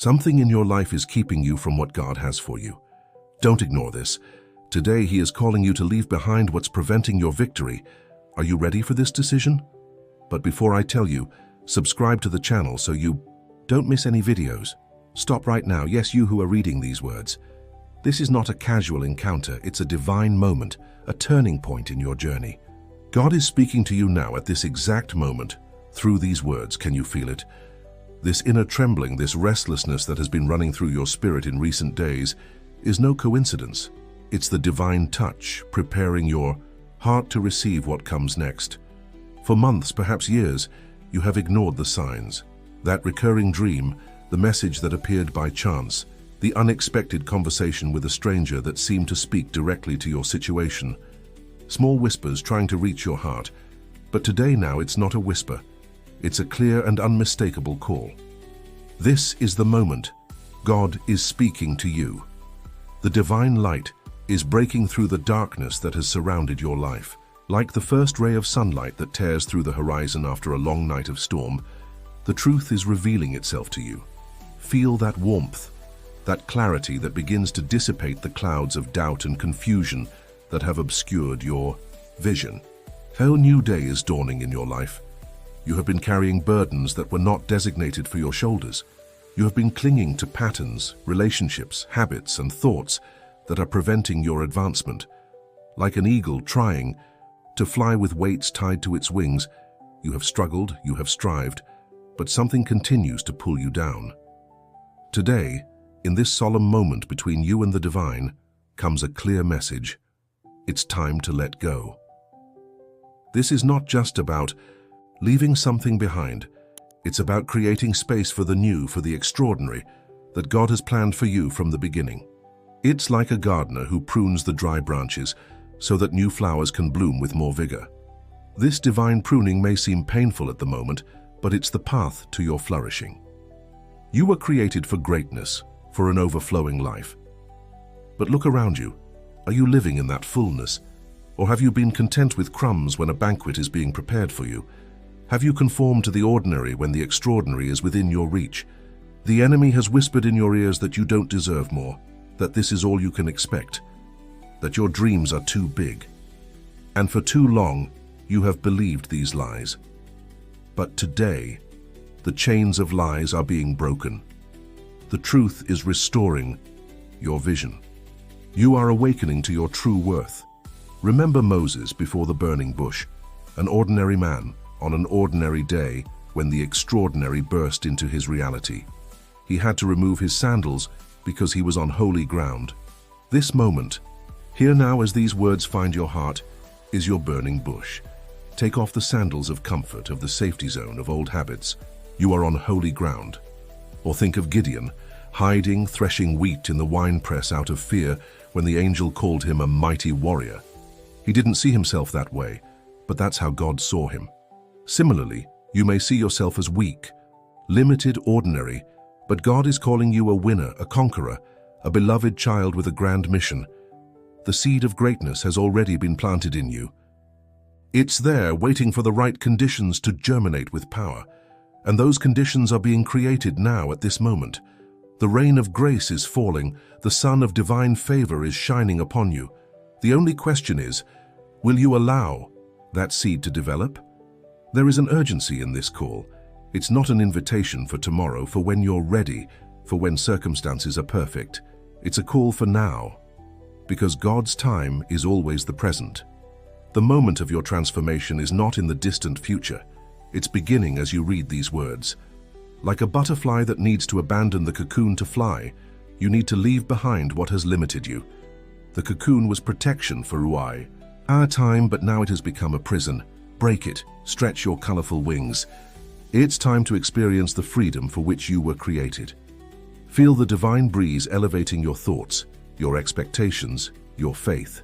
Something in your life is keeping you from what God has for you. Don't ignore this. Today, He is calling you to leave behind what's preventing your victory. Are you ready for this decision? But before I tell you, subscribe to the channel so you don't miss any videos. Stop right now, yes, you who are reading these words. This is not a casual encounter, it's a divine moment, a turning point in your journey. God is speaking to you now at this exact moment. Through these words, can you feel it? This inner trembling, this restlessness that has been running through your spirit in recent days is no coincidence. It's the divine touch, preparing your heart to receive what comes next. For months, perhaps years, you have ignored the signs. That recurring dream, the message that appeared by chance, the unexpected conversation with a stranger that seemed to speak directly to your situation. Small whispers trying to reach your heart. But today now it's not a whisper. It's a clear and unmistakable call. This is the moment. God is speaking to you. The divine light is breaking through the darkness that has surrounded your life. Like the first ray of sunlight that tears through the horizon after a long night of storm, the truth is revealing itself to you. Feel that warmth, that clarity that begins to dissipate the clouds of doubt and confusion that have obscured your vision. A new day is dawning in your life. You have been carrying burdens that were not designated for your shoulders. You have been clinging to patterns, relationships, habits, and thoughts that are preventing your advancement. Like an eagle trying to fly with weights tied to its wings, you have struggled, you have strived, but something continues to pull you down. Today, in this solemn moment between you and the divine, comes a clear message. It's time to let go. This is not just about leaving something behind. It's about creating space for the new, for the extraordinary, that God has planned for you from the beginning. It's like a gardener who prunes the dry branches so that new flowers can bloom with more vigor. This divine pruning may seem painful at the moment, but it's the path to your flourishing. You were created for greatness, for an overflowing life. But look around you. Are you living in that fullness? Or have you been content with crumbs when a banquet is being prepared for you? Have you conformed to the ordinary when the extraordinary is within your reach? The enemy has whispered in your ears that you don't deserve more, that this is all you can expect, that your dreams are too big. And for too long, you have believed these lies. But today, the chains of lies are being broken. The truth is restoring your vision. You are awakening to your true worth. Remember Moses before the burning bush, an ordinary man on an ordinary day when the extraordinary burst into his reality. He had to remove his sandals because he was on holy ground. This moment, here now as these words find your heart, is your burning bush. Take off the sandals of comfort, of the safety zone of old habits. You are on holy ground. Or think of Gideon, hiding, threshing wheat in the winepress out of fear when the angel called him a mighty warrior. He didn't see himself that way, but that's how God saw him. Similarly, you may see yourself as weak, limited, ordinary, but God is calling you a winner, a conqueror, a beloved child with a grand mission. The seed of greatness has already been planted in you. It's there, waiting for the right conditions to germinate with power. And those conditions are being created now at this moment. The rain of grace is falling, the sun of divine favor is shining upon you. The only question is, will you allow that seed to develop? There is an urgency in this call. It's not an invitation for tomorrow, for when you're ready, for when circumstances are perfect. It's a call for now, because God's time is always the present. The moment of your transformation is not in the distant future. It's beginning as you read these words. Like a butterfly that needs to abandon the cocoon to fly, you need to leave behind what has limited you. The cocoon was protection for Ruai. Our time, but now it has become a prison. Break it, stretch your colorful wings. It's time to experience the freedom for which you were created. Feel the divine breeze elevating your thoughts, your expectations, your faith.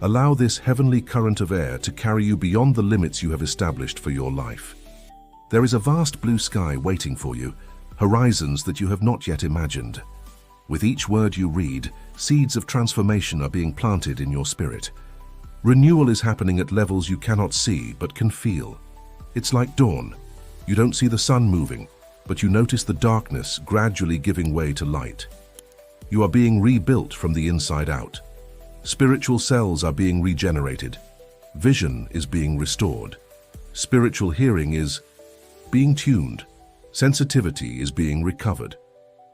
Allow this heavenly current of air to carry you beyond the limits you have established for your life. There is a vast blue sky waiting for you, horizons that you have not yet imagined. With each word you read, seeds of transformation are being planted in your spirit. Renewal is happening at levels you cannot see but can feel. It's like dawn. You don't see the sun moving, but you notice the darkness gradually giving way to light. You are being rebuilt from the inside out. Spiritual cells are being regenerated. Vision is being restored. Spiritual hearing is being tuned. Sensitivity is being recovered.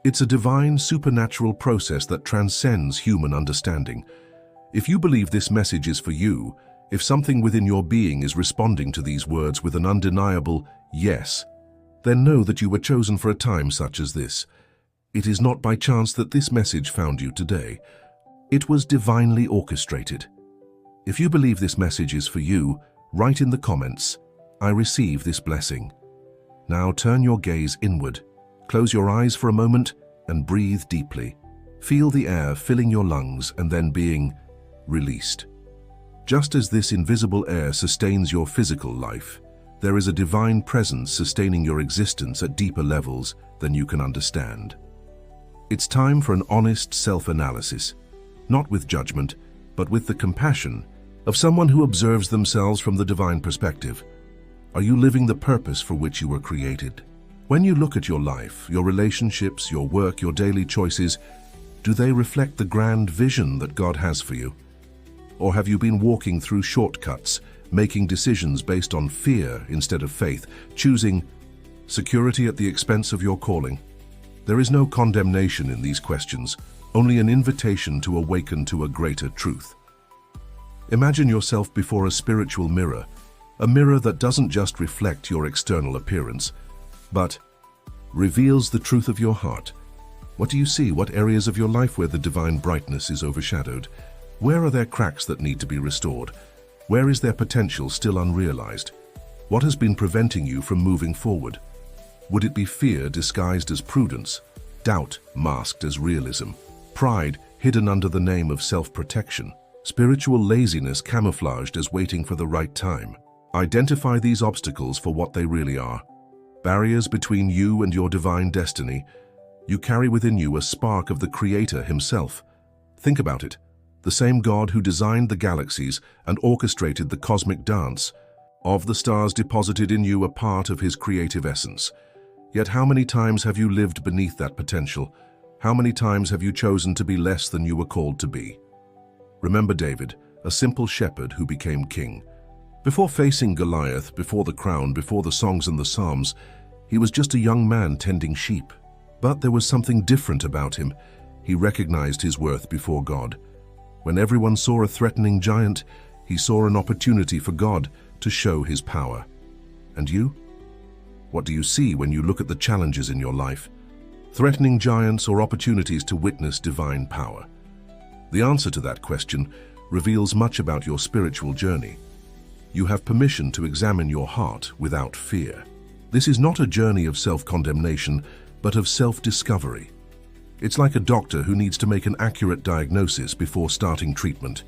It's a divine, supernatural process that transcends human understanding. If you believe this message is for you, if something within your being is responding to these words with an undeniable yes, then know that you were chosen for a time such as this. It is not by chance that this message found you today. It was divinely orchestrated. If you believe this message is for you, write in the comments, "I receive this blessing." Now turn your gaze inward. Close your eyes for a moment and breathe deeply. Feel the air filling your lungs and then being released. Just as this invisible air sustains your physical life, there is a divine presence sustaining your existence at deeper levels than you can understand. It's time for an honest self-analysis, not with judgment, but with the compassion of someone who observes themselves from the divine perspective. Are you living the purpose for which you were created? When you look at your life, your relationships, your work, your daily choices, do they reflect the grand vision that God has for you? Or have you been walking through shortcuts, making decisions based on fear instead of faith, choosing security at the expense of your calling? There is no condemnation in these questions, only an invitation to awaken to a greater truth. Imagine yourself before a spiritual mirror, a mirror that doesn't just reflect your external appearance, but reveals the truth of your heart. What do you see? What areas of your life where the divine brightness is overshadowed? Where are there cracks that need to be restored? Where is there potential still unrealized? What has been preventing you from moving forward? Would it be fear disguised as prudence, doubt masked as realism, pride hidden under the name of self-protection, spiritual laziness camouflaged as waiting for the right time? Identify these obstacles for what they really are. Barriers between you and your divine destiny. You carry within you a spark of the Creator himself. Think about it. The same God who designed the galaxies and orchestrated the cosmic dance. Of the stars deposited in you a part of his creative essence. Yet how many times have you lived beneath that potential? How many times have you chosen to be less than you were called to be? Remember David, a simple shepherd who became king. Before facing Goliath, before the crown, before the songs and the psalms, he was just a young man tending sheep. But there was something different about him. He recognized his worth before God. When everyone saw a threatening giant, he saw an opportunity for God to show his power. And you? What do you see when you look at the challenges in your life? Threatening giants or opportunities to witness divine power? The answer to that question reveals much about your spiritual journey. You have permission to examine your heart without fear. This is not a journey of self-condemnation, but of self-discovery. It's like a doctor who needs to make an accurate diagnosis before starting treatment.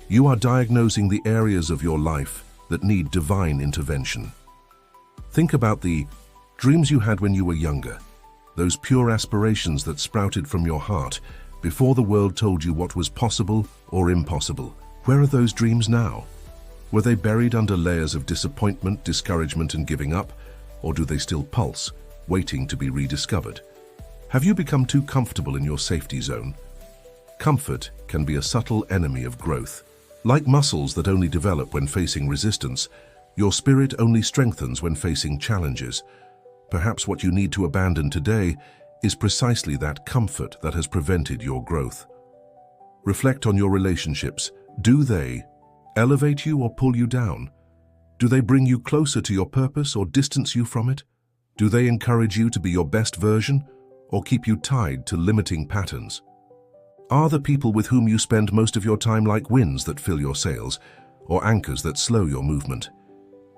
You are diagnosing the areas of your life that need divine intervention. Think about the dreams you had when you were younger, those pure aspirations that sprouted from your heart before the world told you what was possible or impossible. Where are those dreams now? Were they buried under layers of disappointment, discouragement, and giving up? Or do they still pulse, waiting to be rediscovered? Have you become too comfortable in your safety zone? Comfort can be a subtle enemy of growth. Like muscles that only develop when facing resistance, your spirit only strengthens when facing challenges. Perhaps what you need to abandon today is precisely that comfort that has prevented your growth. Reflect on your relationships. Do they elevate you or pull you down? Do they bring you closer to your purpose or distance you from it? Do they encourage you to be your best version or keep you tied to limiting patterns? Are the people with whom you spend most of your time like winds that fill your sails or anchors that slow your movement?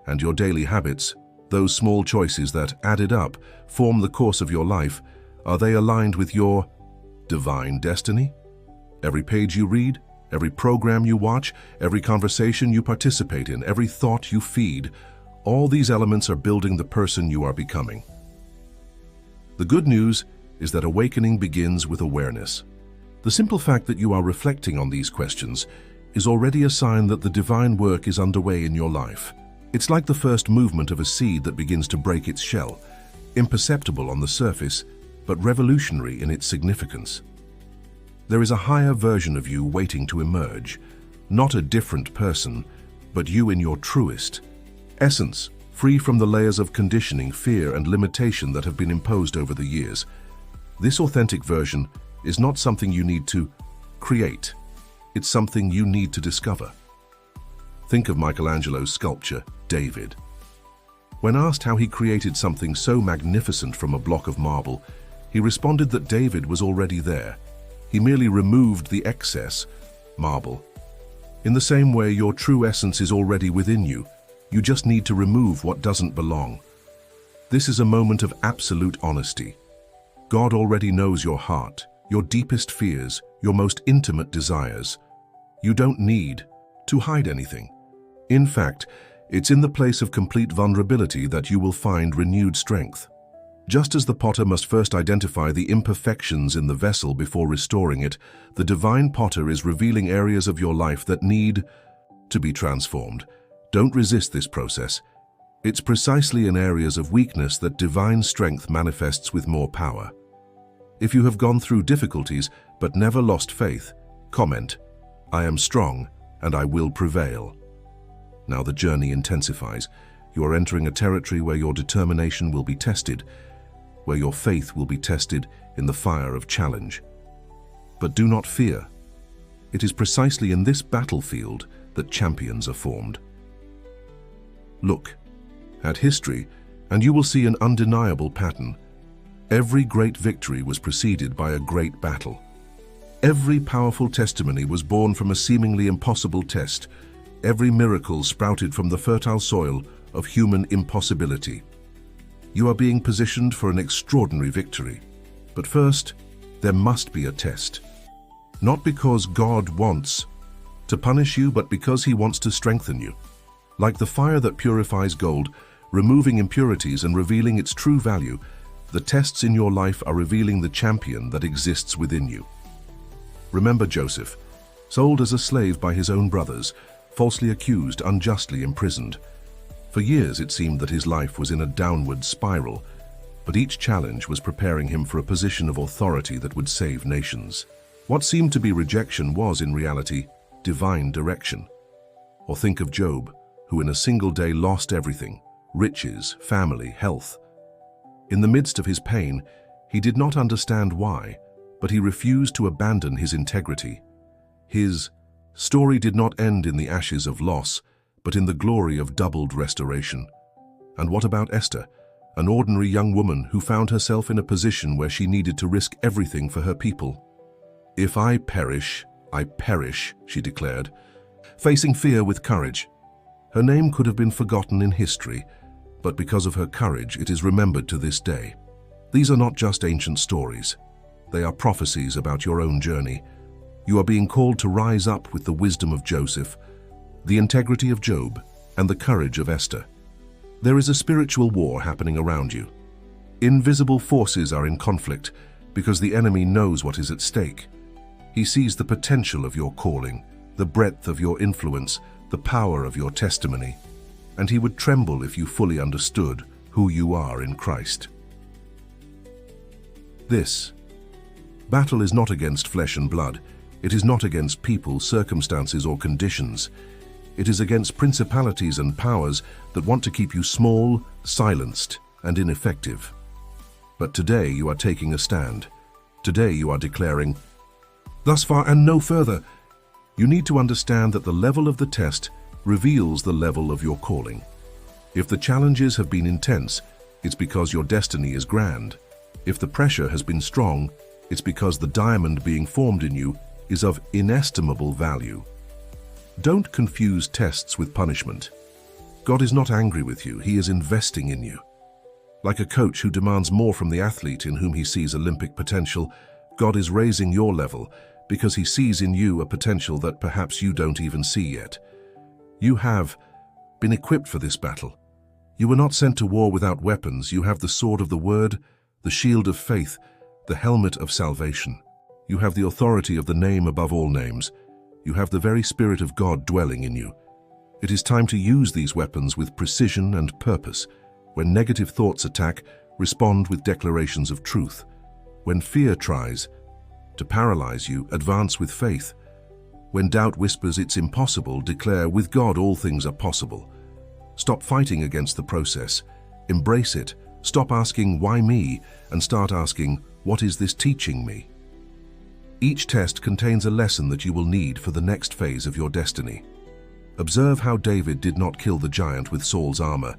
And your daily habits, those small choices that, added up, form the course of your life, are they aligned with your divine destiny? Every page you read, every program you watch, every conversation you participate in, every thought you feed, all these elements are building the person you are becoming. The good news is that awakening begins with awareness. The simple fact that you are reflecting on these questions is already a sign that the divine work is underway in your life. It's like the first movement of a seed that begins to break its shell. imperceptible on the surface, but revolutionary in its significance. There is a higher version of you waiting to emerge, not a different person, but you in your truest essence, free from the layers of conditioning, fear, and limitation that have been imposed over the years. This authentic version is not something you need to create. It's something you need to discover. Think of Michelangelo's sculpture, David. When asked how he created something so magnificent from a block of marble, he responded that David was already there. He merely removed the excess marble. In the same way, your true essence is already within you. You just need to remove what doesn't belong. This is a moment of absolute honesty. God already knows your heart, your deepest fears, your most intimate desires. You don't need to hide anything. In fact, it's in the place of complete vulnerability that you will find renewed strength. Just as the potter must first identify the imperfections in the vessel before restoring it, the divine potter is revealing areas of your life that need to be transformed. Don't resist this process. It's precisely in areas of weakness that divine strength manifests with more power. If you have gone through difficulties but never lost faith, comment, "I am strong and I will prevail." Now the journey intensifies. You are entering a territory where your determination will be tested, where your faith will be tested in the fire of challenge. But do not fear. It is precisely in this battlefield that champions are formed. Look at history, and you will see an undeniable pattern. Every great victory was preceded by a great battle. Every powerful testimony was born from a seemingly impossible test. Every miracle sprouted from the fertile soil of human impossibility. You are being positioned for an extraordinary victory. But first, there must be a test. Not because God wants to punish you, but because He wants to strengthen you. Like the fire that purifies gold, removing impurities and revealing its true value, the tests in your life are revealing the champion that exists within you. Remember Joseph, sold as a slave by his own brothers, falsely accused, unjustly imprisoned. For years it seemed that his life was in a downward spiral, but each challenge was preparing him for a position of authority that would save nations. What seemed to be rejection was, in reality, divine direction. Or think of Job, who in a single day lost everything: riches, family, health. In the midst of his pain, he did not understand why, but he refused to abandon his integrity. His story did not end in the ashes of loss, but in the glory of doubled restoration. And what about Esther, an ordinary young woman who found herself in a position where she needed to risk everything for her people? "If I perish, she declared, facing fear with courage. Her name could have been forgotten in history, but because of her courage, it is remembered to this day. These are not just ancient stories. They are prophecies about your own journey. You are being called to rise up with the wisdom of Joseph, the integrity of Job, and the courage of Esther. There is a spiritual war happening around you. Invisible forces are in conflict because the enemy knows what is at stake. He sees the potential of your calling, the breadth of your influence, the power of your testimony, and he would tremble if you fully understood who you are in Christ. This battle is not against flesh and blood. It is not against people, circumstances, or conditions. It is against principalities and powers that want to keep you small, silenced, and ineffective. But today you are taking a stand. Today you are declaring, "Thus far and no further." You need to understand that the level of the test reveals the level of your calling. If the challenges have been intense, it's because your destiny is grand. If the pressure has been strong, it's because the diamond being formed in you is of inestimable value. Don't confuse tests with punishment. God is not angry with you, He is investing in you. Like a coach who demands more from the athlete in whom he sees Olympic potential, God is raising your level because He sees in you a potential that perhaps you don't even see yet. You have been equipped for this battle. You were not sent to war without weapons. You have the sword of the Word, the shield of faith, the helmet of salvation. You have the authority of the name above all names. You have the very Spirit of God dwelling in you. It is time to use these weapons with precision and purpose. When negative thoughts attack, Respond with declarations of truth. When fear tries to paralyze you, advance with faith. When doubt whispers it's impossible, declare, with God all things are possible. Stop fighting against the process. Embrace it. Stop asking, why me? And start asking, what is this teaching me? Each test contains a lesson that you will need for the next phase of your destiny. Observe how David did not kill the giant with Saul's armor,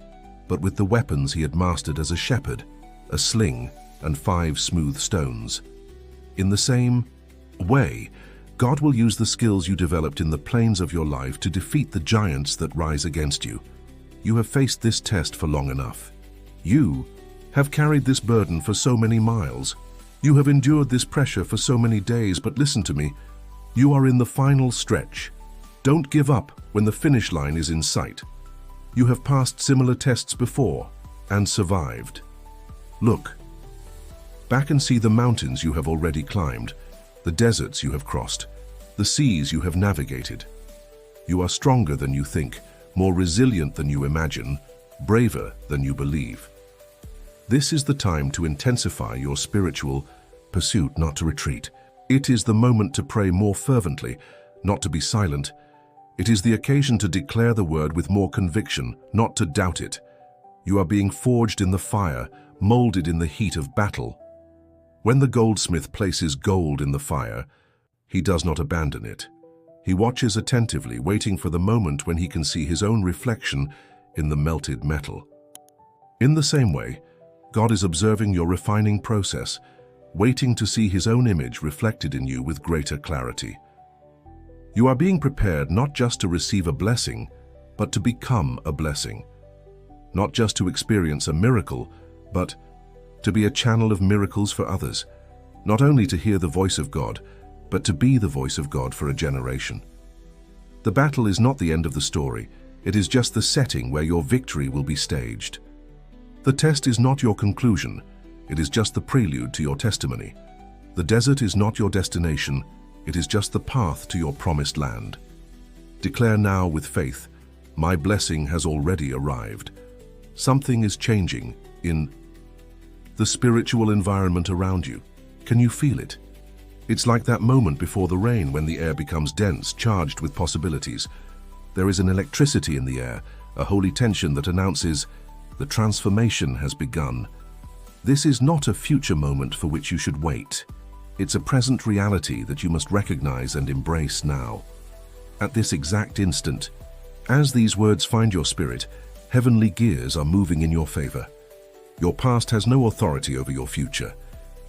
but with the weapons he had mastered as a shepherd, a sling and 5 smooth stones. In the same way, God will use the skills you developed in the plains of your life to defeat the giants that rise against you. You have faced this test for long enough. You have carried this burden for so many miles. You have endured this pressure for so many days, but listen to me. You are in the final stretch. Don't give up when the finish line is in sight. You have passed similar tests before and survived. Look back and see the mountains you have already climbed, the deserts you have crossed, the seas you have navigated. You are stronger than you think, more resilient than you imagine, braver than you believe. This is the time to intensify your spiritual pursuit, not to retreat. It is the moment to pray more fervently, not to be silent. It is the occasion to declare the word with more conviction, not to doubt it. You are being forged in the fire, molded in the heat of battle. When the goldsmith places gold in the fire, he does not abandon it. He watches attentively, waiting for the moment when he can see his own reflection in the melted metal. In the same way, God is observing your refining process, waiting to see his own image reflected in you with greater clarity. You are being prepared not just to receive a blessing, but to become a blessing. Not just to experience a miracle, but to be a channel of miracles for others. Not only to hear the voice of God, but to be the voice of God for a generation. The battle is not the end of the story. It is just the setting where your victory will be staged. The test is not your conclusion. It is just the prelude to your testimony. The desert is not your destination. It is just the path to your promised land. Declare now with faith, my blessing has already arrived. Something is changing in the spiritual environment around you. Can you feel it? It's like that moment before the rain when the air becomes dense, charged with possibilities. There is an electricity in the air, a holy tension that announces the transformation has begun. This is not a future moment for which you should wait. It's a present reality that you must recognize and embrace now. At this exact instant, as these words find your spirit, heavenly gears are moving in your favor. Your past has no authority over your future.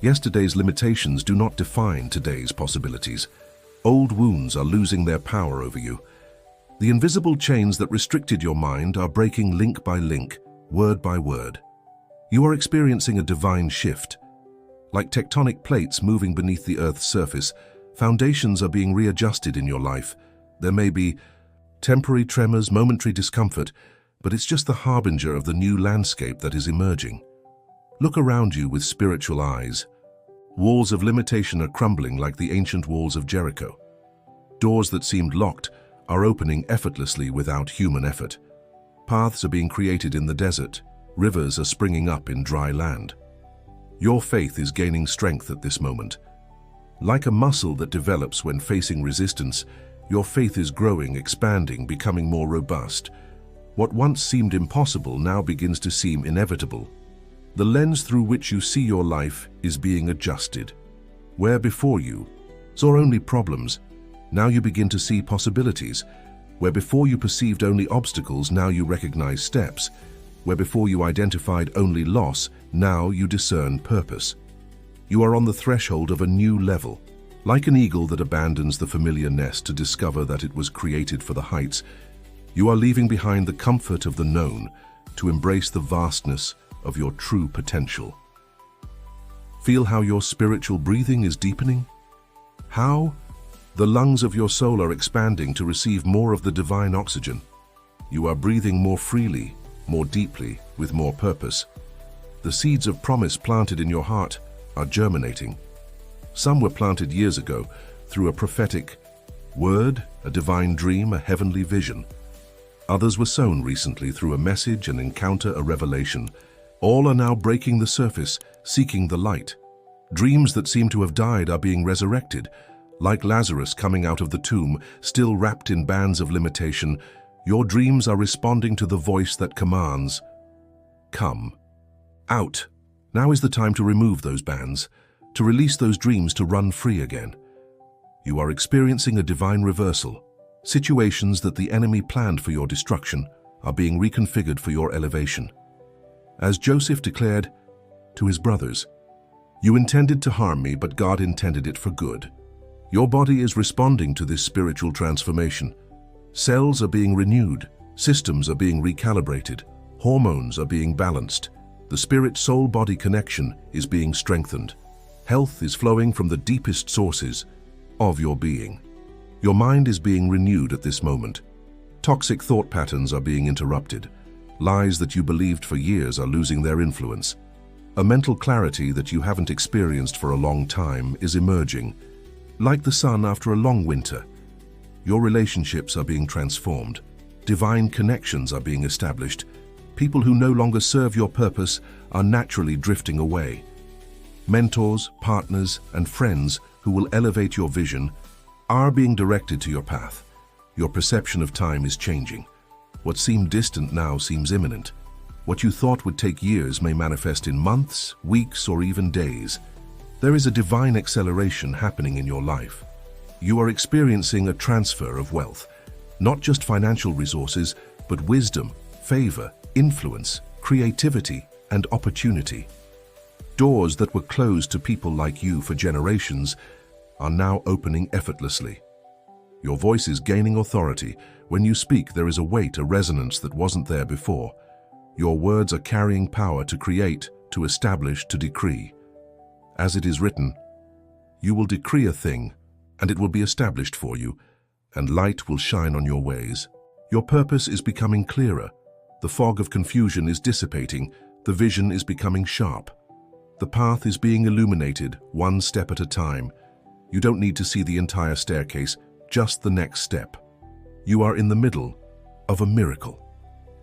Yesterday's limitations do not define today's possibilities. Old wounds are losing their power over you. The invisible chains that restricted your mind are breaking link by link, word by word. You are experiencing a divine shift. Like tectonic plates moving beneath the Earth's surface, foundations are being readjusted in your life. There may be temporary tremors, momentary discomfort, but it's just the harbinger of the new landscape that is emerging. Look around you with spiritual eyes. Walls of limitation are crumbling like the ancient walls of Jericho. Doors that seemed locked are opening effortlessly without human effort. Paths are being created in the desert. Rivers are springing up in dry land. Your faith is gaining strength at this moment. Like a muscle that develops when facing resistance, your faith is growing, expanding, becoming more robust. What once seemed impossible now begins to seem inevitable. The lens through which you see your life is being adjusted. Where before you saw only problems, now you begin to see possibilities. Where before you perceived only obstacles, now you recognize steps. Where before you identified only loss, now you discern purpose. You are on the threshold of a new level. Like an eagle that abandons the familiar nest to discover that it was created for the heights, you are leaving behind the comfort of the known to embrace the vastness of your true potential. Feel how your spiritual breathing is deepening? How the lungs of your soul are expanding to receive more of the divine oxygen. You are breathing more freely, more deeply, with more purpose. The seeds of promise planted in your heart are germinating. Some were planted years ago through a prophetic word, a divine dream, a heavenly vision. Others were sown recently through a message, an encounter, a revelation. All are now breaking the surface, seeking the light. Dreams that seem to have died are being resurrected. Like Lazarus coming out of the tomb, still wrapped in bands of limitation, your dreams are responding to the voice that commands, "Come." Out. Now is the time to remove those bands, to release those dreams to run free again. You are experiencing a divine reversal. Situations that the enemy planned for your destruction are being reconfigured for your elevation. As Joseph declared to his brothers, "You intended to harm me, but God intended it for good." Your body is responding to this spiritual transformation. Cells are being renewed, systems are being recalibrated, hormones are being balanced. The spirit-soul-body connection is being strengthened. Health is flowing from the deepest sources of your being. Your mind is being renewed at this moment. Toxic thought patterns are being interrupted. Lies that you believed for years are losing their influence. A mental clarity that you haven't experienced for a long time is emerging. Like the sun after a long winter, your relationships are being transformed. Divine connections are being established. People who no longer serve your purpose are naturally drifting away. Mentors, partners, and friends who will elevate your vision are being directed to your path. Your perception of time is changing. What seemed distant now seems imminent. What you thought would take years may manifest in months, weeks, or even days. There is a divine acceleration happening in your life. You are experiencing a transfer of wealth, not just financial resources, but wisdom, favor, influence, creativity, and opportunity. Doors that were closed to people like you for generations are now opening effortlessly. Your voice is gaining authority. When you speak, there is a weight, a resonance that wasn't there before. Your words are carrying power to create, to establish, to decree. As it is written, you will decree a thing, and it will be established for you, and light will shine on your ways. Your purpose is becoming clearer. The fog of confusion is dissipating. The vision is becoming sharp. The path is being illuminated, one step at a time. You don't need to see the entire staircase, just the next step. You are in the middle of a miracle.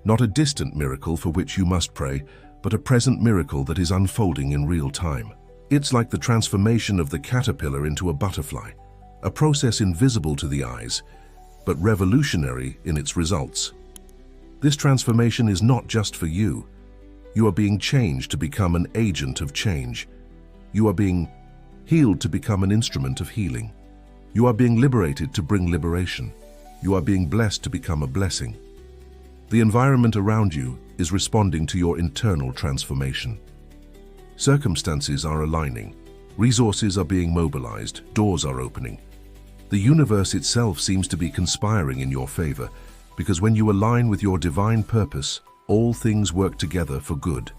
Not a distant miracle for which you must pray, but a present miracle that is unfolding in real time. It's like the transformation of the caterpillar into a butterfly, a process invisible to the eyes, but revolutionary in its results. This transformation is not just for you. You are being changed to become an agent of change. You are being healed to become an instrument of healing. You are being liberated to bring liberation. You are being blessed to become a blessing. The environment around you is responding to your internal transformation. Circumstances are aligning. Resources are being mobilized. Doors are opening. The universe itself seems to be conspiring in your favor, because when you align with your divine purpose, all things work together for good.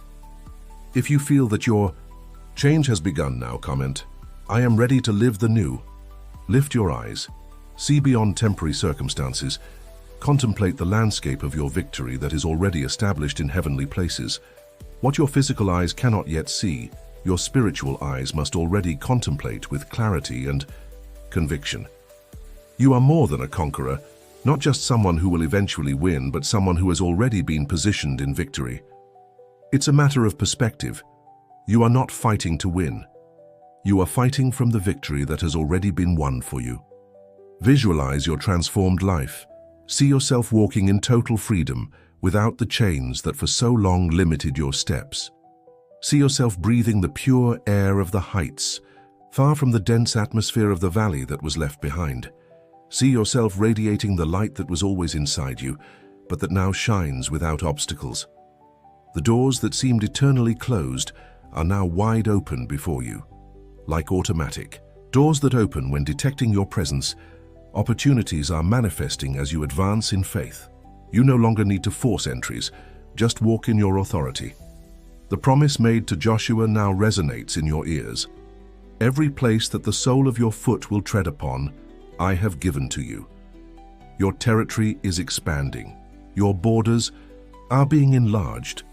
If you feel that your change has begun now, comment, "I am ready to live the new." Lift your eyes. See beyond temporary circumstances. Contemplate the landscape of your victory that is already established in heavenly places. What your physical eyes cannot yet see, your spiritual eyes must already contemplate with clarity and conviction. You are more than a conqueror, not just someone who will eventually win, but someone who has already been positioned in victory. It's a matter of perspective. You are not fighting to win. You are fighting from the victory that has already been won for you. Visualize your transformed life. See yourself walking in total freedom, without the chains that for so long limited your steps. See yourself breathing the pure air of the heights, far from the dense atmosphere of the valley that was left behind. See yourself radiating the light that was always inside you, but that now shines without obstacles. The doors that seemed eternally closed are now wide open before you. Like automatic doors that open when detecting your presence, opportunities are manifesting as you advance in faith. You no longer need to force entries, just walk in your authority. The promise made to Joshua now resonates in your ears. Every place that the sole of your foot will tread upon, I have given to you. Your territory is expanding. Your borders are being enlarged.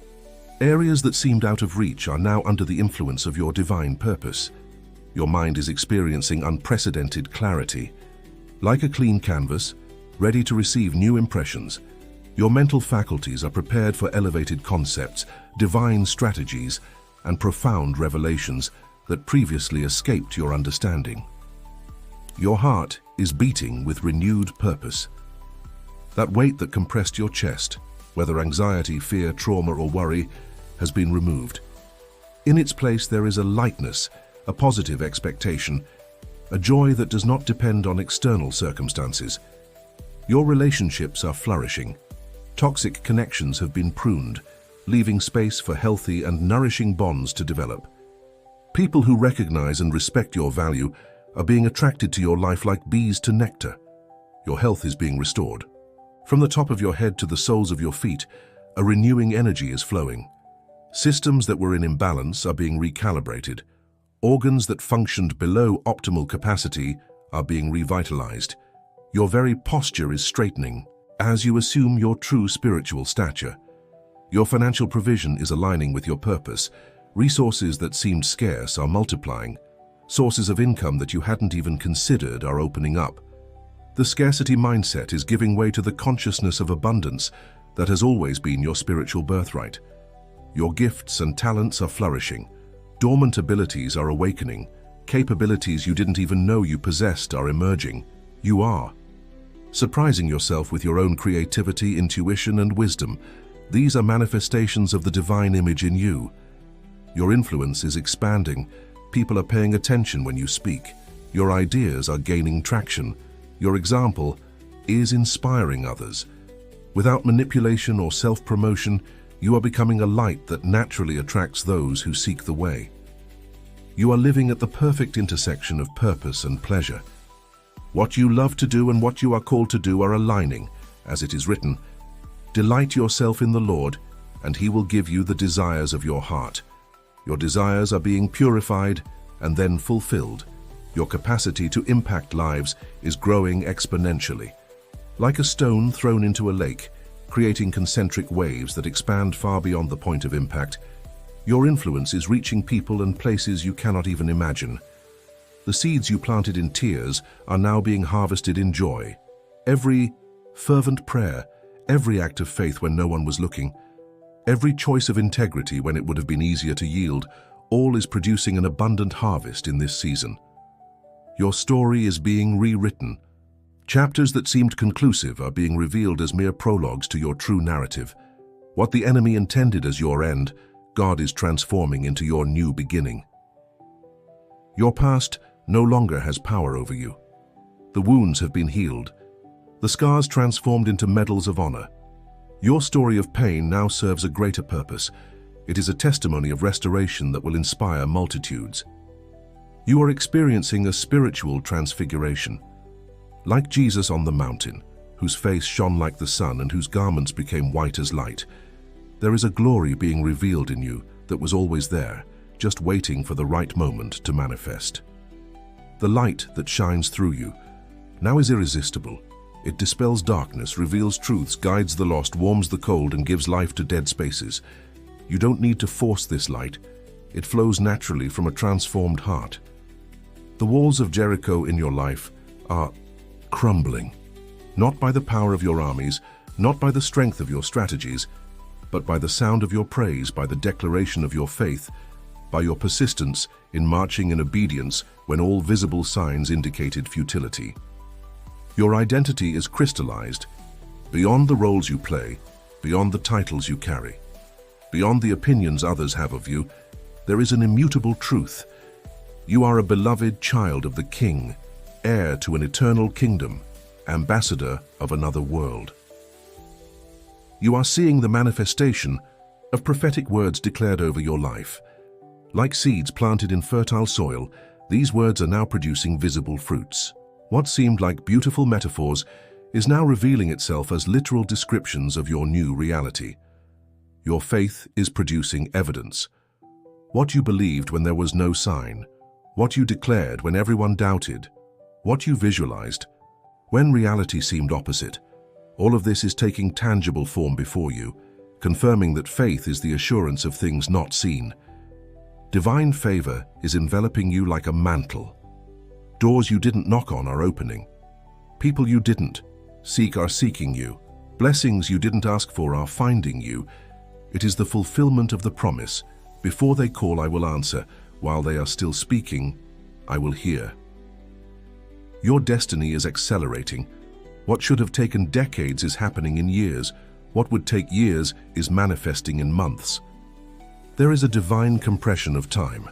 Areas that seemed out of reach are now under the influence of your divine purpose. Your mind is experiencing unprecedented clarity. Like a clean canvas, ready to receive new impressions, Your mental faculties are prepared for elevated concepts, divine strategies, and profound revelations that previously escaped your understanding. Your heart is beating with renewed purpose. That weight that compressed your chest, whether anxiety, fear, trauma, or worry, has been removed. In its place, there is a lightness, a positive expectation, a joy that does not depend on external circumstances. Your relationships are flourishing. Toxic connections have been pruned, leaving space for healthy and nourishing bonds to develop. People who recognize and respect your value are being attracted to your life like bees to nectar. Your health is being restored. From the top of your head to the soles of your feet, a renewing energy is flowing. Systems that were in imbalance are being recalibrated. Organs that functioned below optimal capacity are being revitalized. Your very posture is straightening as you assume your true spiritual stature. Your financial provision is aligning with your purpose. Resources that seemed scarce are multiplying. Sources of income that you hadn't even considered are opening up. The scarcity mindset is giving way to the consciousness of abundance that has always been your spiritual birthright. Your gifts and talents are flourishing. Dormant abilities are awakening. Capabilities you didn't even know you possessed are emerging. You are surprising yourself with your own creativity, intuition, and wisdom. These are manifestations of the divine image in you. Your influence is expanding. People are paying attention when you speak. Your ideas are gaining traction. Your example is inspiring others. Without manipulation or self-promotion, you are becoming a light that naturally attracts those who seek the way. You are living at the perfect intersection of purpose and pleasure. What you love to do and what you are called to do are aligning, as it is written, "Delight yourself in the Lord, and He will give you the desires of your heart." Your desires are being purified and then fulfilled. Your capacity to impact lives is growing exponentially. Like a stone thrown into a lake, creating concentric waves that expand far beyond the point of impact, your influence is reaching people and places you cannot even imagine. The seeds you planted in tears are now being harvested in joy. Every fervent prayer, every act of faith when no one was looking, every choice of integrity when it would have been easier to yield, all is producing an abundant harvest in this season. Your story is being rewritten. Chapters that seemed conclusive are being revealed as mere prologues to your true narrative. What the enemy intended as your end, God is transforming into your new beginning. Your past no longer has power over you. The wounds have been healed, the scars transformed into medals of honor. Your story of pain now serves a greater purpose. It is a testimony of restoration that will inspire multitudes. You are experiencing a spiritual transfiguration. Like Jesus on the mountain, whose face shone like the sun and whose garments became white as light, there is a glory being revealed in you that was always there, just waiting for the right moment to manifest. The light that shines through you now is irresistible. It dispels darkness, reveals truths, guides the lost, warms the cold, and gives life to dead spaces. You don't need to force this light. It flows naturally from a transformed heart. The walls of Jericho in your life are crumbling, not by the power of your armies, not by the strength of your strategies, but by the sound of your praise, by the declaration of your faith, by your persistence in marching in obedience when all visible signs indicated futility. Your identity is crystallized beyond the roles you play, beyond the titles you carry, beyond the opinions others have of you. There is an immutable truth. You are a beloved child of the King, heir to an eternal kingdom, ambassador of another world. You are seeing the manifestation of prophetic words declared over your life. Like seeds planted in fertile soil, these words are now producing visible fruits. What seemed like beautiful metaphors is now revealing itself as literal descriptions of your new reality. Your faith is producing evidence. What you believed when there was no sign, what you declared when everyone doubted, what you visualized when reality seemed opposite, all of this is taking tangible form before you, confirming that faith is the assurance of things not seen. Divine favor is enveloping you like a mantle. Doors you didn't knock on are opening. People you didn't seek are seeking you. Blessings you didn't ask for are finding you. It is the fulfillment of the promise. Before they call, I will answer. While they are still speaking, I will hear. Your destiny is accelerating. What should have taken decades is happening in years. What would take years is manifesting in months. There is a divine compression of time,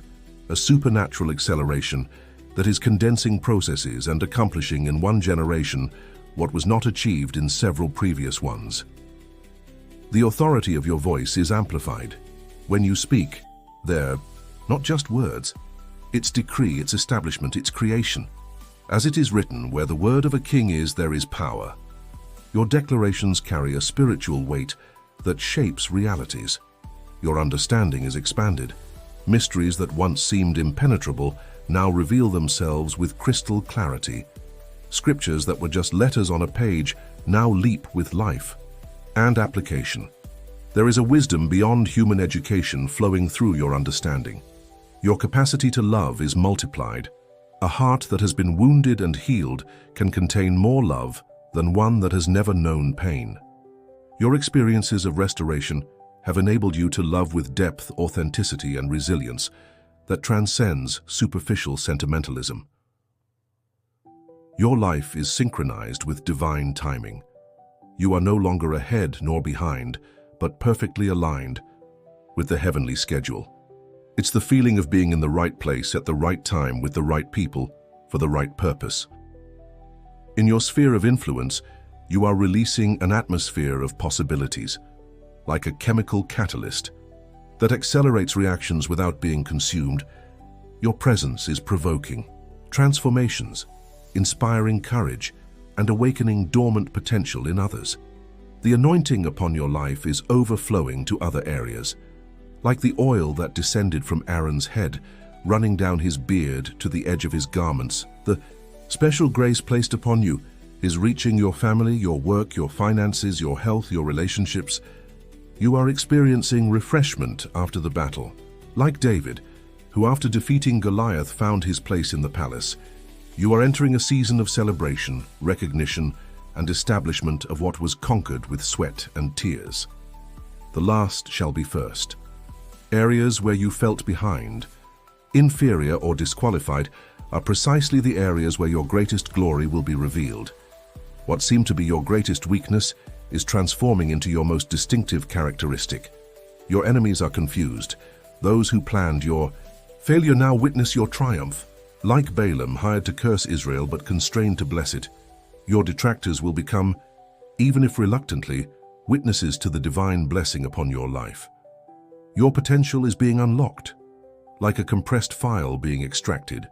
a supernatural acceleration that is condensing processes and accomplishing in one generation what was not achieved in several previous ones. The authority of your voice is amplified. When you speak, they're not just words. It's decree, it's establishment, it's creation. As it is written, where the word of a king is, there is power. Your declarations carry a spiritual weight that shapes realities. Your understanding is expanded. Mysteries that once seemed impenetrable now reveal themselves with crystal clarity. Scriptures that were just letters on a page now leap with life and application. There is a wisdom beyond human education flowing through your understanding. Your capacity to love is multiplied. A heart that has been wounded and healed can contain more love than one that has never known pain. Your experiences of restoration have enabled you to love with depth, authenticity, and resilience that transcends superficial sentimentalism. Your life is synchronized with divine timing. You are no longer ahead nor behind, but perfectly aligned with the heavenly schedule. It's the feeling of being in the right place at the right time with the right people for the right purpose. In your sphere of influence, you are releasing an atmosphere of possibilities, like a chemical catalyst that accelerates reactions without being consumed. Your presence is provoking transformations, inspiring courage, and awakening dormant potential in others. The anointing upon your life is overflowing to other areas, like the oil that descended from Aaron's head, running down his beard to the edge of his garments. The special grace placed upon you is reaching your family, your work, your finances, your health, your relationships. You are experiencing refreshment after the battle. Like David, who after defeating Goliath found his place in the palace, you are entering a season of celebration, recognition, and establishment of what was conquered with sweat and tears. The last shall be first. Areas where you felt behind, inferior, or disqualified are precisely the areas where your greatest glory will be revealed. What seemed to be your greatest weakness is transforming into your most distinctive characteristic. Your enemies are confused. Those who planned your failure now witness your triumph. Like Balaam, hired to curse Israel but constrained to bless it, your detractors will become, even if reluctantly, witnesses to the divine blessing upon your life. Your potential is being unlocked, like a compressed file being extracted,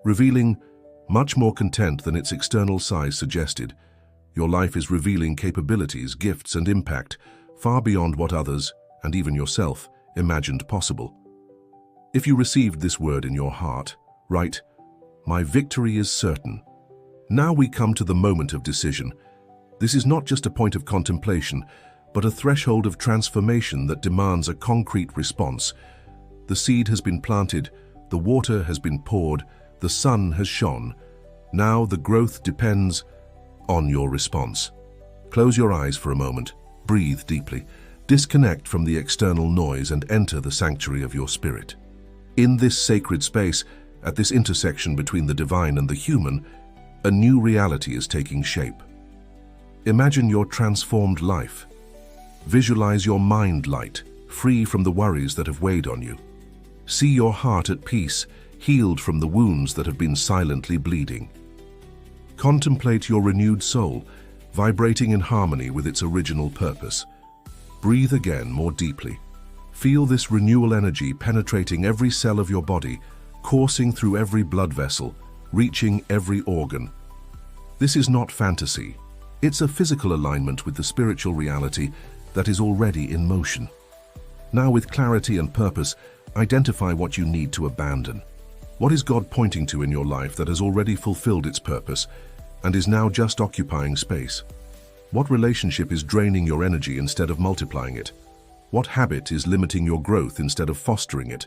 revealing much more content than its external size suggested. Your life is revealing capabilities, gifts, and impact far beyond what others, and even yourself, imagined possible. If you received this word in your heart, write, "My victory is certain." Now we come to the moment of decision. This is not just a point of contemplation, but a threshold of transformation that demands a concrete response. The seed has been planted, the water has been poured, the sun has shone. Now the growth depends on your response. Close your eyes for a moment, breathe deeply, disconnect from the external noise, and enter the sanctuary of your spirit. In this sacred space, at this intersection between the divine and the human, a new reality is taking shape. Imagine your transformed life. Visualize your mind light, free from the worries that have weighed on you. See your heart at peace, healed from the wounds that have been silently bleeding. Contemplate your renewed soul, vibrating in harmony with its original purpose. Breathe again more deeply. Feel this renewal energy penetrating every cell of your body, coursing through every blood vessel, reaching every organ. This is not fantasy. It's a physical alignment with the spiritual reality that is already in motion. Now, with clarity and purpose, identify what you need to abandon. What is God pointing to in your life that has already fulfilled its purpose and is now just occupying space? What relationship is draining your energy instead of multiplying it? What habit is limiting your growth instead of fostering it?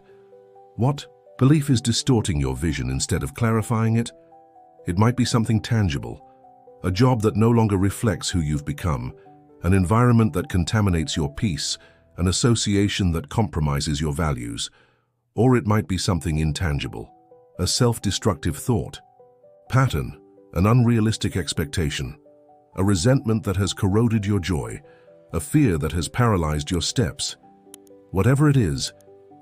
What belief is distorting your vision instead of clarifying it? It might be something tangible, a job that no longer reflects who you've become, an environment that contaminates your peace, an association that compromises your values, or it might be something intangible, a self-destructive thought, pattern, an unrealistic expectation, a resentment that has corroded your joy, a fear that has paralyzed your steps. Whatever it is,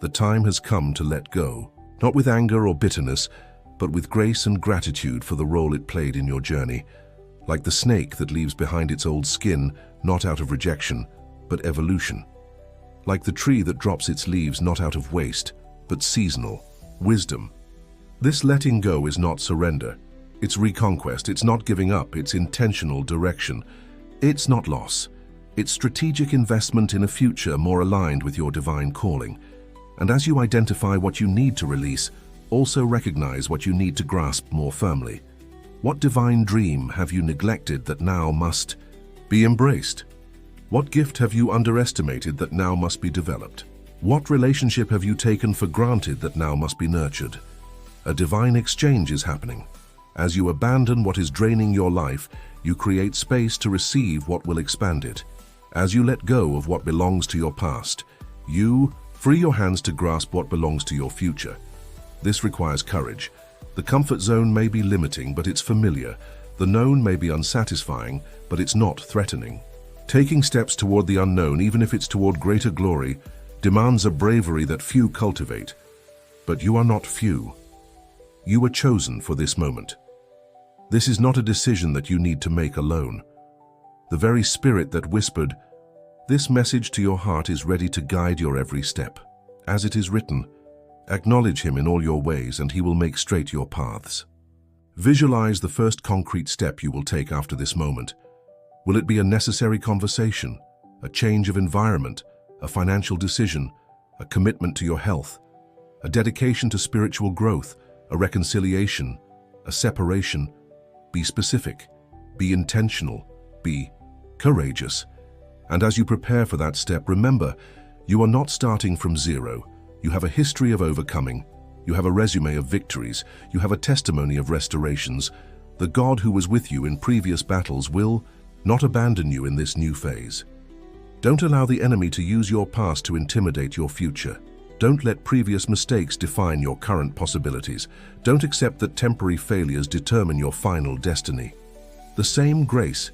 the time has come to let go, not with anger or bitterness, but with grace and gratitude for the role it played in your journey, like the snake that leaves behind its old skin, not out of rejection, but evolution. Like the tree that drops its leaves not out of waste, but seasonal wisdom. This letting go is not surrender. It's reconquest. It's not giving up. It's intentional direction. It's not loss. It's strategic investment in a future more aligned with your divine calling. And as you identify what you need to release, also recognize what you need to grasp more firmly. What divine dream have you neglected that now must be embraced? What gift have you underestimated that now must be developed? What relationship have you taken for granted that now must be nurtured? A divine exchange is happening. As you abandon what is draining your life, you create space to receive what will expand it. As you let go of what belongs to your past, you free your hands to grasp what belongs to your future. This requires courage. The comfort zone may be limiting, but it's familiar. The known may be unsatisfying, but it's not threatening. Taking steps toward the unknown, even if it's toward greater glory, demands a bravery that few cultivate. But you are not few. You were chosen for this moment. This is not a decision that you need to make alone. The very spirit that whispered, "This message to your heart is ready to guide your every step." As it is written, acknowledge him in all your ways and he will make straight your paths. Visualize the first concrete step you will take after this moment. Will it be a necessary conversation, a change of environment, a financial decision, a commitment to your health, a dedication to spiritual growth, a reconciliation, a separation? Be specific, be intentional, be courageous. And as you prepare for that step, remember, you are not starting from zero. You have a history of overcoming. You have a resume of victories. You have a testimony of restorations. The God who was with you in previous battles will not abandon you in this new phase. Don't allow the enemy to use your past to intimidate your future. Don't let previous mistakes define your current possibilities. Don't accept that temporary failures determine your final destiny. The same grace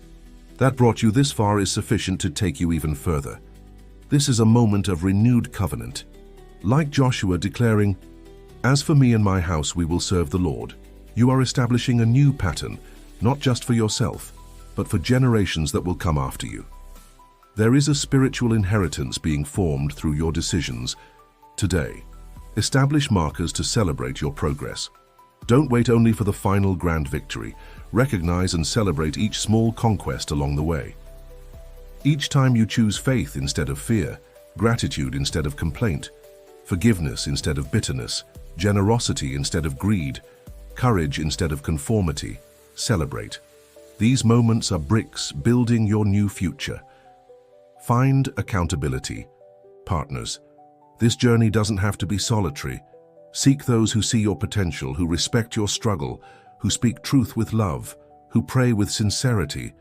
that brought you this far is sufficient to take you even further. This is a moment of renewed covenant. Like Joshua declaring, "As for me and my house, we will serve the Lord." You are establishing a new pattern, not just for yourself, but for generations that will come after you. There is a spiritual inheritance being formed through your decisions today. Establish markers to celebrate your progress. Don't wait only for the final grand victory. Recognize and celebrate each small conquest along the way. Each time you choose faith instead of fear, gratitude instead of complaint, forgiveness instead of bitterness, generosity instead of greed, courage instead of conformity, celebrate. These moments are bricks building your new future. Find accountability partners. This journey doesn't have to be solitary. Seek those who see your potential, who respect your struggle, who speak truth with love, who pray with sincerity,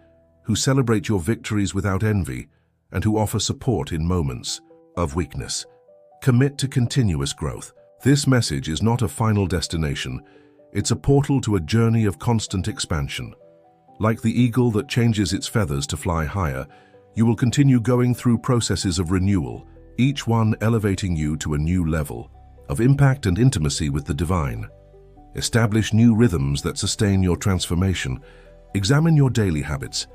who celebrate your victories without envy, and who offer support in moments of weakness. Commit to continuous growth. This message is not a final destination. It's a portal to a journey of constant expansion. Like the eagle that changes its feathers to fly higher, you will continue going through processes of renewal, each one elevating you to a new level of impact and intimacy with the divine. Establish new rhythms that sustain your transformation. Examine your daily habits.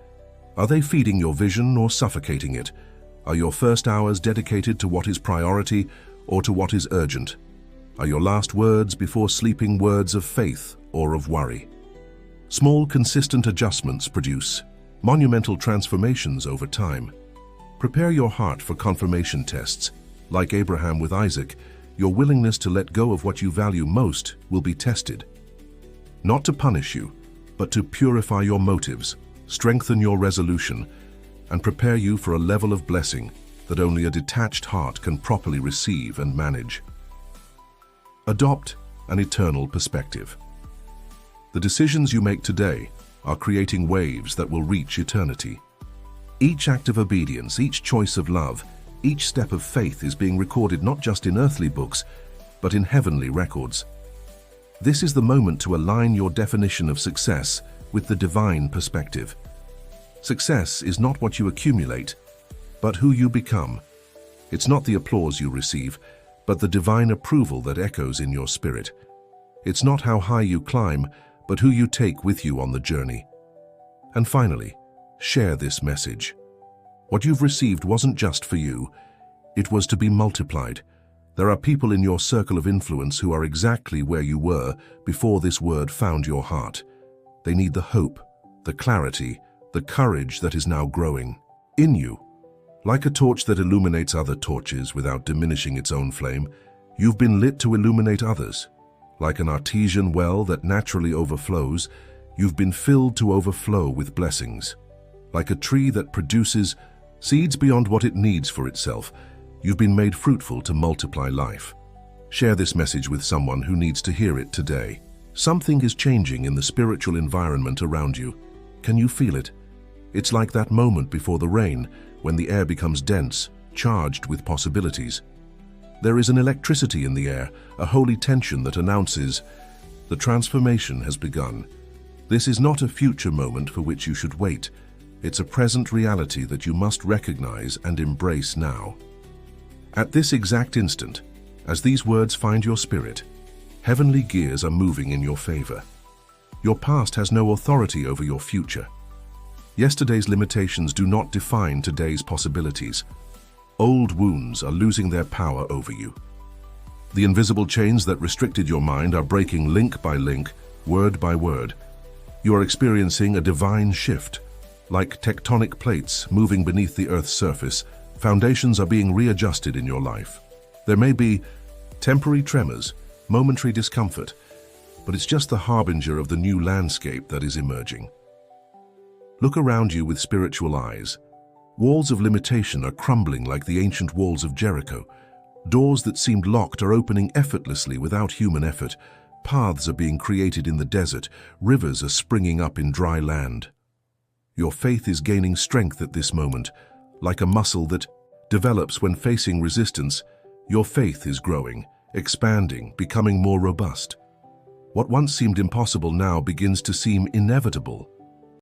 Are they feeding your vision or suffocating it? Are your first hours dedicated to what is priority or to what is urgent? Are your last words before sleeping words of faith or of worry? Small, consistent adjustments produce monumental transformations over time. Prepare your heart for confirmation tests. Like Abraham with Isaac, your willingness to let go of what you value most will be tested. Not to punish you, but to purify your motives, strengthen your resolution, and prepare you for a level of blessing that only a detached heart can properly receive and manage. Adopt an eternal perspective. The decisions you make today are creating waves that will reach eternity. Each act of obedience, each choice of love, each step of faith is being recorded not just in earthly books, but in heavenly records. This is the moment to align your definition of success with the divine perspective. Success is not what you accumulate, but who you become. It's not the applause you receive, but the divine approval that echoes in your spirit. It's not how high you climb, but who you take with you on the journey. And finally, share this message. What you've received wasn't just for you, it was to be multiplied. There are people in your circle of influence who are exactly where you were before this word found your heart. They need the hope, the clarity, the courage that is now growing in you. Like a torch that illuminates other torches without diminishing its own flame, you've been lit to illuminate others. Like an artesian well that naturally overflows, you've been filled to overflow with blessings. Like a tree that produces seeds beyond what it needs for itself, you've been made fruitful to multiply life. Share this message with someone who needs to hear it today. Something is changing in the spiritual environment around you. Can you feel it? It's like that moment before the rain, when the air becomes dense, charged with possibilities. There is an electricity in the air, a holy tension that announces the transformation has begun. This is not a future moment for which you should wait. It's a present reality that you must recognize and embrace now. At this exact instant, as these words find your spirit, heavenly gears are moving in your favor. Your past has no authority over your future. Yesterday's limitations do not define today's possibilities. Old wounds are losing their power over you. The invisible chains that restricted your mind are breaking link by link, word by word. You are experiencing a divine shift. Like tectonic plates moving beneath the Earth's surface, foundations are being readjusted in your life. There may be temporary tremors, momentary discomfort, but it's just the harbinger of the new landscape that is emerging. Look around you with spiritual eyes. Walls of limitation are crumbling like the ancient walls of Jericho. Doors that seemed locked are opening effortlessly without human effort. Paths are being created in the desert. Rivers are springing up in dry land. Your faith is gaining strength at this moment. Like a muscle that develops when facing resistance, your faith is growing, expanding, becoming more robust. What once seemed impossible now begins to seem inevitable.